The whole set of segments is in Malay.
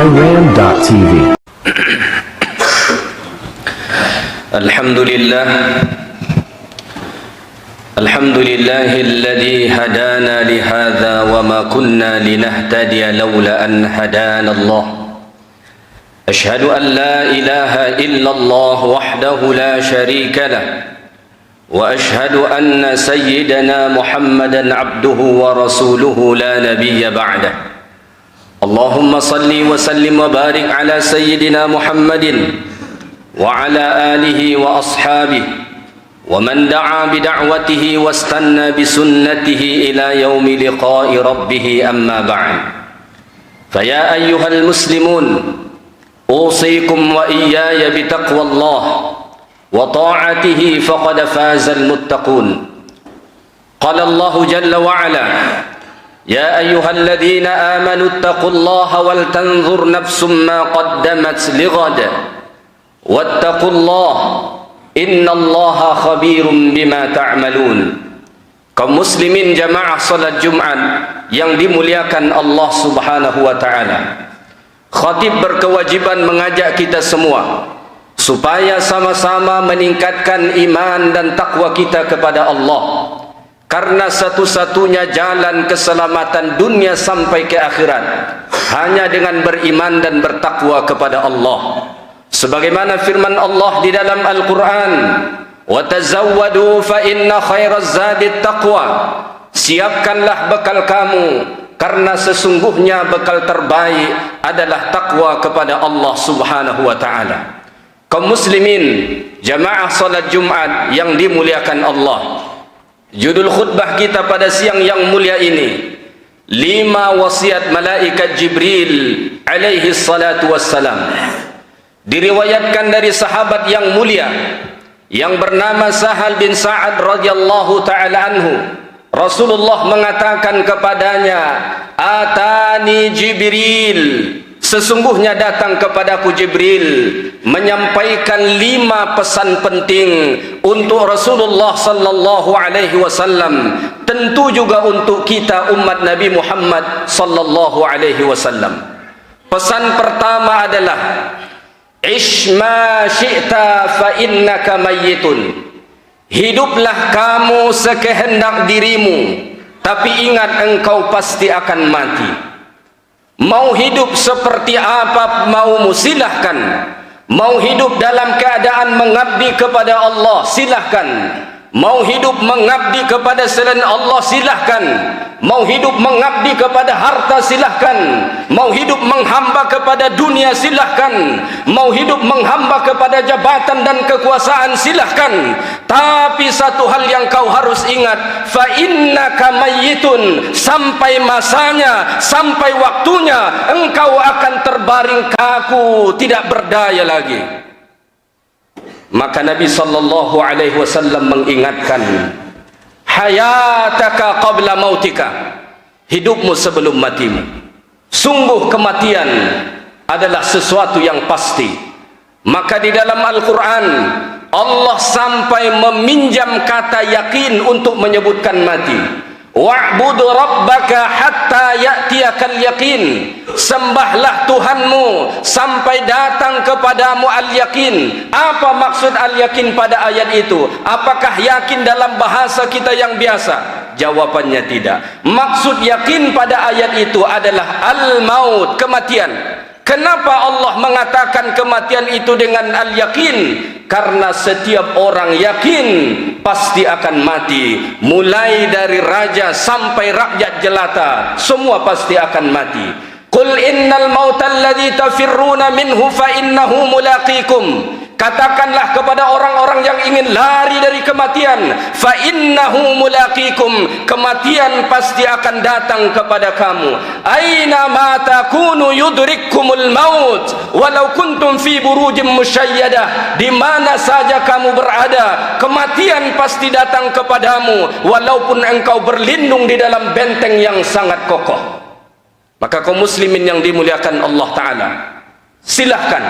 iRAN.TV. Alhamdulillah alladhi hadana lihadha wa ma kunna linahtadiya lawla an hadana Allah. Ashhadu an la ilaha illallah wahdahu la sharika lah wa ashhadu anna sayyidana Muhammadan abduhu wa rasuluhu la nabiyya ba'dah. Allahumma salli wa sallim wa barik ala sayyidina Muhammadin wa ala alihi wa ashabihi wa man da'a bi da'watihi wastanna bi sunnatihi ila yaumi liqa'i rabbih, amma ba'd. Fa ya ayyuhal muslimun, usikum wa iyaya bi taqwallah wa ta'atihi faqad fazal muttaqun. Qala Allah jalla wa ala: Ya ayyuhalladzina amanu ittaqullaha wal tanzur nafsum ma qaddamat lighad wattaqullaha innallaha khabirum bima ta'malun. Kaum muslimin jamaah salat Jumat yang dimuliakan Allah Subhanahu wa taala, khatib berkewajiban mengajak kita semua supaya sama-sama meningkatkan iman dan takwa kita kepada Allah. Karena satu-satunya jalan keselamatan dunia sampai ke akhirat hanya dengan beriman dan bertakwa kepada Allah. Sebagaimana firman Allah di dalam Al-Quran, wa tazawwadu fa inna khairaz zadit taqwa. Siapkanlah bekal kamu, karena sesungguhnya bekal terbaik adalah takwa kepada Allah Subhanahu wa taala. Kaum muslimin jamaah salat Jumat yang dimuliakan Allah, judul khutbah kita pada siang yang mulia ini, 5 wasiat malaikat Jibril alaihi salatu wassalam. Diriwayatkan dari sahabat yang mulia yang bernama Sahal bin Sa'ad radhiyallahu ta'ala anhu, Rasulullah mengatakan kepadanya, Atani Jibril, sesungguhnya datang kepadaku Jibril menyampaikan 5 pesan penting untuk Rasulullah sallallahu alaihi wasallam, tentu juga untuk kita umat Nabi Muhammad sallallahu alaihi wasallam. Pesan pertama adalah Ish ma syi'ta fa innaka mayyitun. Hiduplah kamu sekehendak dirimu, tapi ingat engkau pasti akan mati. Mau hidup seperti apa maumu, silahkan. Mau hidup dalam keadaan mengabdi kepada Allah, silahkan. Mau hidup mengabdi kepada selain Allah, silahkan. Mau hidup mengabdi kepada harta, silahkan. Mau hidup menghamba kepada dunia, silahkan. Mau hidup menghamba kepada jabatan dan kekuasaan, silahkan. Tapi satu hal yang kau harus ingat, fa innaka mayyitun, sampai masanya, sampai waktunya engkau akan terbaring kaku, tidak berdaya lagi. Maka Nabi sallallahu alaihi wasallam mengingatkan, hayataka qabla mautika, hidupmu sebelum matimu. Sungguh kematian adalah sesuatu yang pasti. Maka di dalam Al-Quran Allah sampai meminjam kata yakin untuk menyebutkan mati. Wa'budu rabbaka hatta ya'tiyakal yakin. Sembahlah Tuhanmu sampai datang kepadamu al-yakin. Apa maksud al-yakin pada ayat itu? Apakah yakin dalam bahasa kita yang biasa? Jawabannya tidak. Maksud yakin pada ayat itu adalah al-maut, kematian. Kenapa Allah mengatakan kematian itu dengan al-yakin? Karena setiap orang yakin pasti akan mati. Mulai dari raja sampai rakyat jelata, semua pasti akan mati. Qul innal mauta alladhi tafirruna minhu fa innahu mulaqikum. Katakanlah kepada orang-orang yang ingin lari dari kematian, fa innahu mulaqikum, kematian pasti akan datang kepada kamu. Aina ma takunu yudrikkumul maut walau kuntum fi burujim musyayyadah. Di mana saja kamu berada, kematian pasti datang kepadamu walaupun engkau berlindung di dalam benteng yang sangat kokoh. Maka kaum muslimin yang dimuliakan Allah taala, silahkan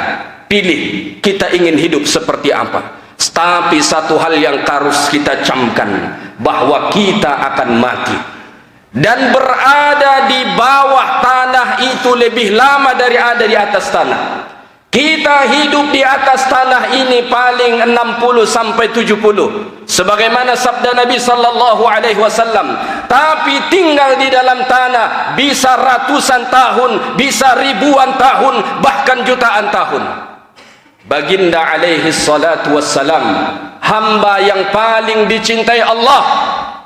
pilih kita ingin hidup seperti apa. Tapi satu hal yang harus kita camkan, bahwa kita akan mati dan berada di bawah tanah itu lebih lama dari ada di atas tanah. Kita hidup di atas tanah ini paling 60 sampai 70, sebagaimana sabda Nabi sallallahu alaihi wasallam. Tapi tinggal di dalam tanah bisa ratusan tahun, bisa ribuan tahun, bahkan jutaan tahun. Baginda alaihi salatu wassalam, hamba yang paling dicintai Allah,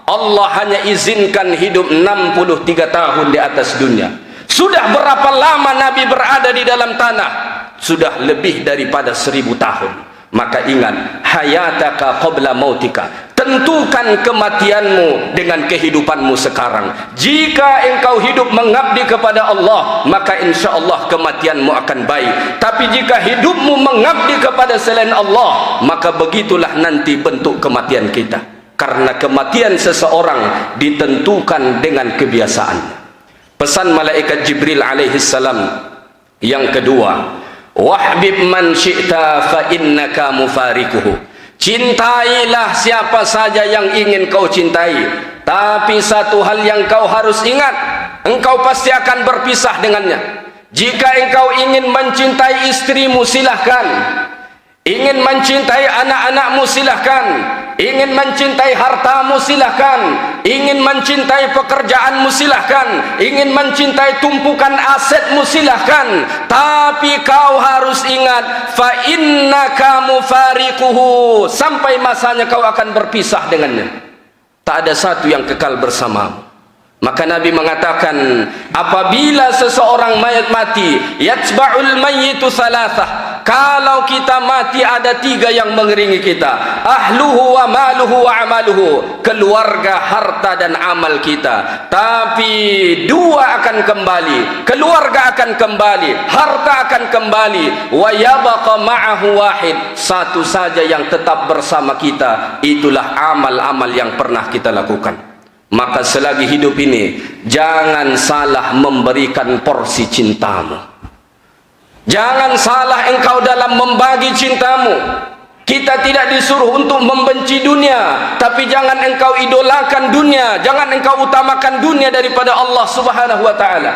Allah hanya izinkan hidup 63 tahun di atas dunia. Sudah berapa lama Nabi berada di dalam tanah? Sudah lebih daripada 1000 tahun. Maka ingat, hayataka qabla mautika, tentukan kematianmu dengan kehidupanmu sekarang. Jika engkau hidup mengabdi kepada Allah, maka insya Allah kematianmu akan baik. Tapi jika hidupmu mengabdi kepada selain Allah, maka begitulah nanti bentuk kematian kita. Karena kematian seseorang ditentukan dengan kebiasaan. Pesan malaikat Jibril alaihissalam yang kedua, wahbib man syi'ta fa innaka mufarikuhu. Cintailah siapa saja yang ingin kau cintai, tapi satu hal yang kau harus ingat, engkau pasti akan berpisah dengannya. Jika engkau ingin mencintai istrimu, silahkan. Ingin mencintai anak-anakmu, silahkan. Ingin mencintai hartamu, silahkan. Ingin mencintai pekerjaanmu, silahkan. Ingin mencintai tumpukan asetmu, silahkan. Tapi kau harus ingat, fa innaka mufariquhu, sampai masanya kau akan berpisah dengannya. Tak ada satu yang kekal bersamamu. Maka Nabi mengatakan, apabila seseorang mayat mati, yatba'ul mayyitu thalathah, kalau kita mati ada 3 yang mengiringi kita, ahluhu wa maluhu wa amaluhu, keluarga, harta dan amal kita. Tapi 2 akan kembali, keluarga akan kembali, harta akan kembali, wa yabqa ma'ahu wahid, satu saja yang tetap bersama kita, itulah amal-amal yang pernah kita lakukan. Maka selagi hidup ini, jangan salah memberikan porsi cintamu. Jangan salah engkau dalam membagi cintamu. Kita tidak disuruh untuk membenci dunia, tapi jangan engkau idolakan dunia, jangan engkau utamakan dunia daripada Allah Subhanahu wa taala.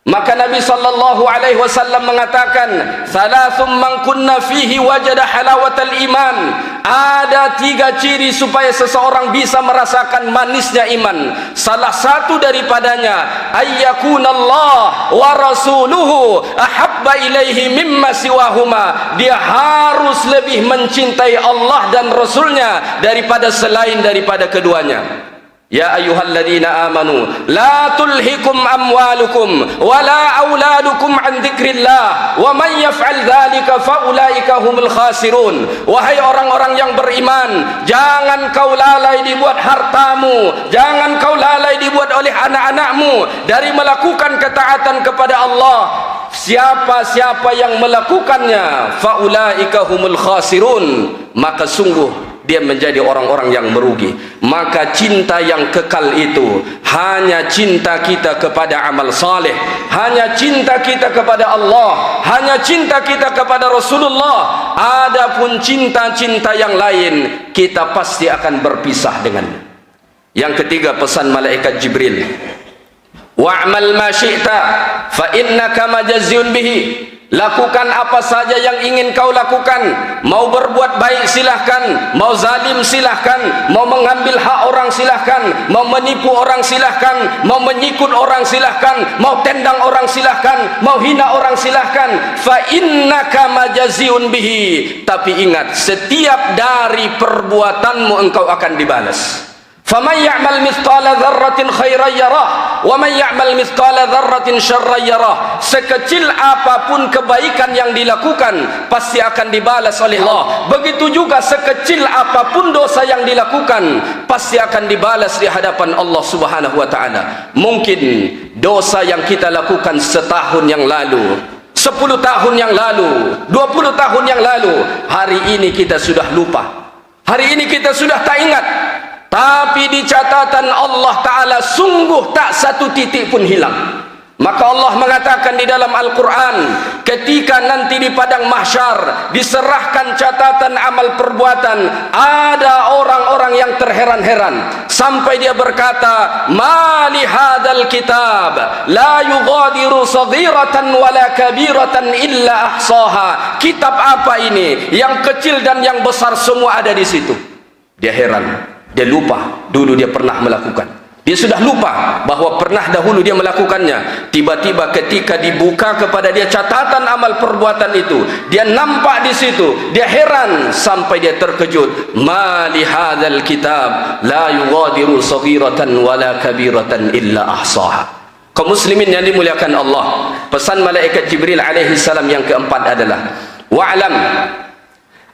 Maka Nabi sallallahu alaihi wasallam mengatakan, "Thalathum man kunna fihi wajada halawatal iman." Ada 3 ciri supaya seseorang bisa merasakan manisnya iman. Salah satu daripadanya, ayyakunallah wa rasuluhu ahabba ilaihi mimma siwahuma. Dia harus lebih mencintai Allah dan Rasulnya daripada selain daripada keduanya. Ya ayyuhalladzina amanu la tulhikum amwalukum wala auladukum an dzikrillah wa man yaf'al dzalika faulaika humul khasirun. Wahai orang-orang yang beriman, jangan kau lalai dibuat hartamu, jangan kau lalai dibuat oleh anak-anakmu dari melakukan ketaatan kepada Allah. Siapa-siapa yang melakukannya, faulaika humul khasirun, maka sungguh dia menjadi orang-orang yang merugi. Maka cinta yang kekal itu hanya cinta kita kepada amal saleh, hanya cinta kita kepada Allah, hanya cinta kita kepada Rasulullah. Adapun cinta-cinta yang lain, kita pasti akan berpisah dengannya. Yang ketiga, pesan malaikat Jibril, wa'mal ma syi'ta fa innaka majaziyun bihi. Lakukan apa saja yang ingin kau lakukan. Mau berbuat baik silahkan, mau zalim silahkan, mau mengambil hak orang silahkan, mau menipu orang silahkan, mau menyikut orang silahkan, mau tendang orang silahkan, mau hina orang silahkan. Fa innaka majaziyun bihi. Tapi ingat, setiap dari perbuatanmu engkau akan dibalas. Faman ya'mal mithqala dzarratin khairan yarah wa man ya'mal mithqala dzarratin syarran yarah. Sekecil apapun kebaikan yang dilakukan pasti akan dibalas oleh Allah. Begitu juga sekecil apapun dosa yang dilakukan pasti akan dibalas di hadapan Allah Subhanahu wa taala. Mungkin dosa yang kita lakukan setahun yang lalu, 10 tahun yang lalu, 20 tahun yang lalu, hari ini kita sudah lupa, hari ini kita sudah tak ingat. Tapi di catatan Allah Ta'ala sungguh tak satu titik pun hilang. Maka Allah mengatakan di dalam Al-Quran, ketika nanti di padang mahsyar diserahkan catatan amal perbuatan, ada orang-orang yang terheran-heran sampai dia berkata, ma li hadzal kitab la yughadiru saghiratan wala kabiratan illa ahsaha. Kitab apa ini? Yang kecil dan yang besar semua ada di situ. Dia heran, dia lupa dulu dia pernah melakukan. Dia sudah lupa bahawa pernah dahulu dia melakukannya. Tiba-tiba ketika dibuka kepada dia catatan amal perbuatan itu, dia nampak di situ, dia heran sampai dia terkejut. Ma li hadzal kitab la yughadiru saghiratan wala kabiratan illa ahsaha. Kaum muslimin yang dimuliakan Allah, pesan malaikat Jibril alaihi salam yang keempat adalah, wa'lam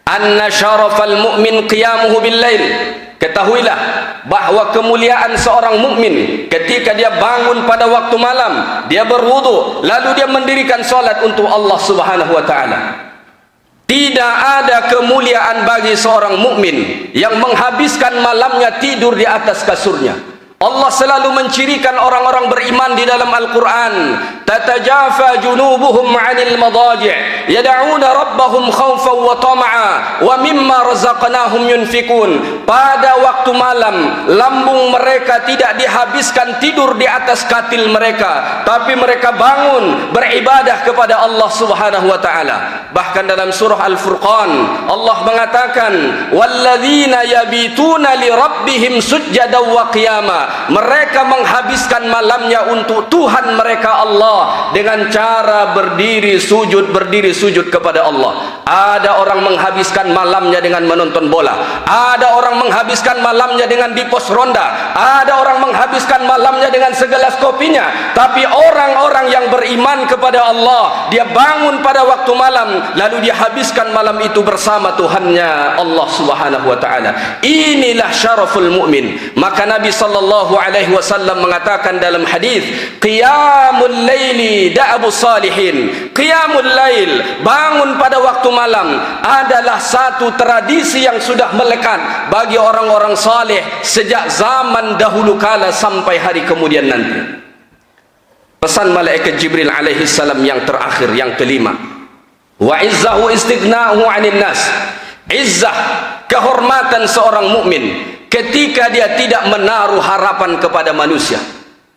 anna syarafal mu'min qiyamuhu bil lail. Ketahuilah bahawa kemuliaan seorang mukmin ketika dia bangun pada waktu malam, dia berwudu, lalu dia mendirikan salat untuk Allah Subhanahu wa taala. Tidak ada kemuliaan bagi seorang mukmin yang menghabiskan malamnya tidur di atas kasurnya. Allah selalu mencirikan orang-orang beriman di dalam Al-Quran, tatajafa junubuhum 'anil madaji' yad'una rabbahum khawfan wa tama'a wa mimma razaqnahum yunfikun. Pada waktu malam, lambung mereka tidak dihabiskan tidur di atas katil mereka, tapi mereka bangun beribadah kepada Allah Subhanahu wa taala. Bahkan dalam surah Al-Furqan Allah mengatakan, walladzina yabituna li rabbihim sujjadan wa qiyama. Mereka menghabiskan malamnya untuk Tuhan mereka Allah dengan cara berdiri sujud kepada Allah. Ada orang menghabiskan malamnya dengan menonton bola, ada orang menghabiskan malamnya dengan di pos ronda, ada orang menghabiskan malamnya dengan segelas kopinya. Tapi orang-orang yang beriman kepada Allah, dia bangun pada waktu malam, lalu dia habiskan malam itu bersama Tuhannya Allah Subhanahu wa taala. Inilah syaraful mukmin. Maka Nabi sallallahu alaihi wasallam mengatakan dalam hadis, qiyamul laili da'abus salihin. Qiyamul lail, bangun pada waktu malam, adalah satu tradisi yang sudah melekat bagi orang-orang saleh sejak zaman dahulu kala sampai hari kemudian nanti. Pesan malaikat Jibril alaihi salam yang terakhir, yang kelima, wa izzahu istighna'uhu 'anil nas. Izzah, kehormatan seorang mukmin ketika dia tidak menaruh harapan kepada manusia.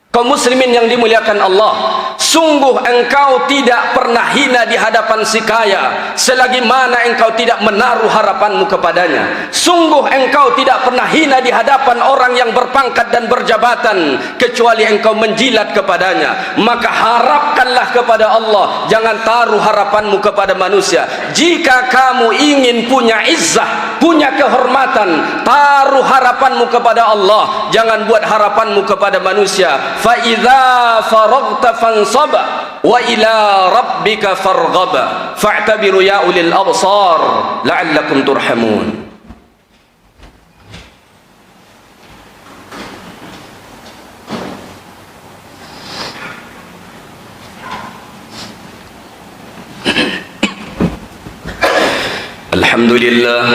Kaum muslimin yang dimuliakan Allah, sungguh engkau tidak pernah hina di hadapan si kaya selagi mana engkau tidak menaruh harapanmu kepadanya. Sungguh engkau tidak pernah hina di hadapan orang yang berpangkat dan berjabatan kecuali engkau menjilat kepadanya. Maka harapkanlah kepada Allah, jangan taruh harapanmu kepada manusia. Jika kamu ingin punya izzah, punya kehormatan, taruh harapanmu kepada Allah, jangan buat harapanmu kepada manusia. Fa idza faragta fansab wa ila rabbika farghab fa'tabiru ya ulil absar la'allakum turhamun. Alhamdulillah,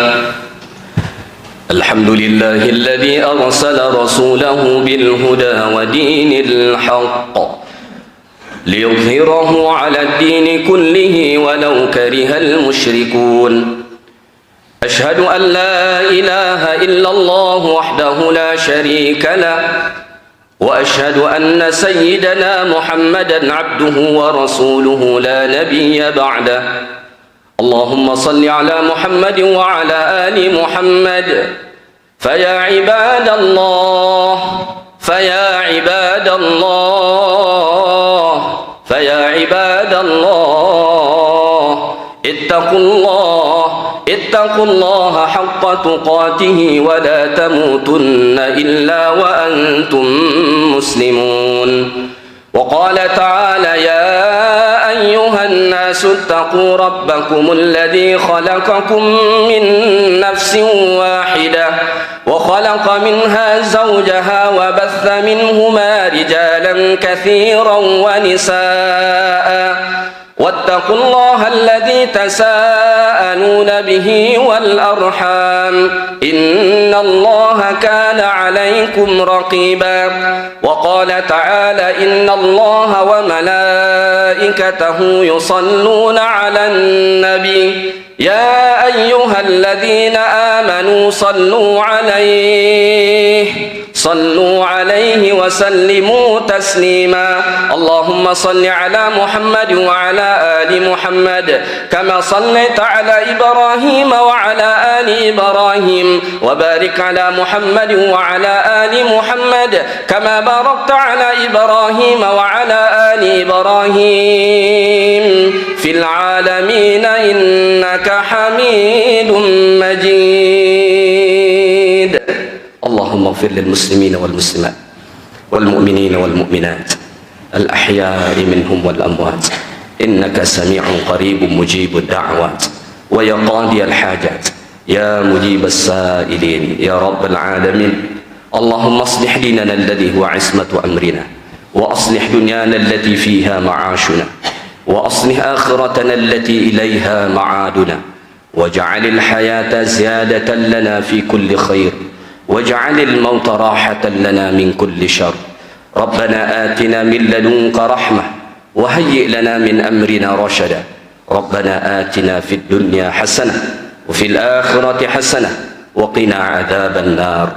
الحمد لله الذي أرسل رسوله بالهدى ودين الحق ليظهره على الدين كله ولو كره المشركون. أشهد أن لا إله إلا الله وحده لا شريك له وأشهد أن سيدنا محمدا عبده ورسوله لا نبي بعده. اللهم صل على محمد وعلى آل محمد. فيا عباد الله فيا عباد الله فيا عباد الله اتقوا الله حق تقاته ولا تموتن إلا وأنتم مسلمون. وقال تعالى يا أيها الناس اتقوا ربكم الذي خلقكم من نفس واحدة وخلق منها زوجها وبث منهما رجالا كثيرا ونساء واتقوا الله الذي تساءلون به والأرحام إن الله كان عليكم رقيبا وقال تعالى إن الله وملائكته يصلون على النبي يا أيها الذين آمنوا صلوا عليه وسلموا تسليما اللهم صل على محمد وعلى آل محمد كما صليت على إبراهيم وعلى آل إبراهيم وبارك على محمد وعلى آل محمد كما باركت على إبراهيم وعلى آل إبراهيم في العالمين إنك حميد مجيد اللهم اغفر للمسلمين والمسلمات والمؤمنين والمؤمنات الأحياء منهم والأموات إنك سميع قريب مجيب الدعوات ويا قاضي الحاجات يا مجيب السائلين يا رب العالمين اللهم اصلح ديننا الذي هو عصمة أمرنا وأصلح دنيانا التي فيها معاشنا وأصلح آخرتنا التي إليها معادنا واجعل الحياة زيادة لنا في كل خير واجعل الموت راحة لنا من كل شر ربنا آتنا من لدنك رحمة وهيئ لنا من أمرنا رشدا ربنا آتنا في الدنيا حسنة وفي الآخرة حسنة وقنا عذاب النار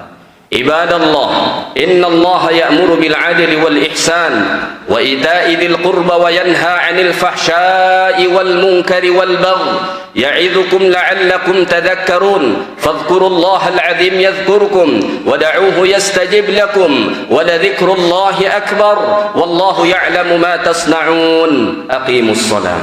عباد الله إن الله يأمر بالعدل والإحسان وإيتاء ذي القربى وينهى عن الفحشاء والمنكر والبغي يعظكم لعلكم تذكرون فاذكروا الله العظيم يذكركم ودعوه يستجب لكم ولذكر الله أكبر والله يعلم ما تصنعون أقيموا الصلاة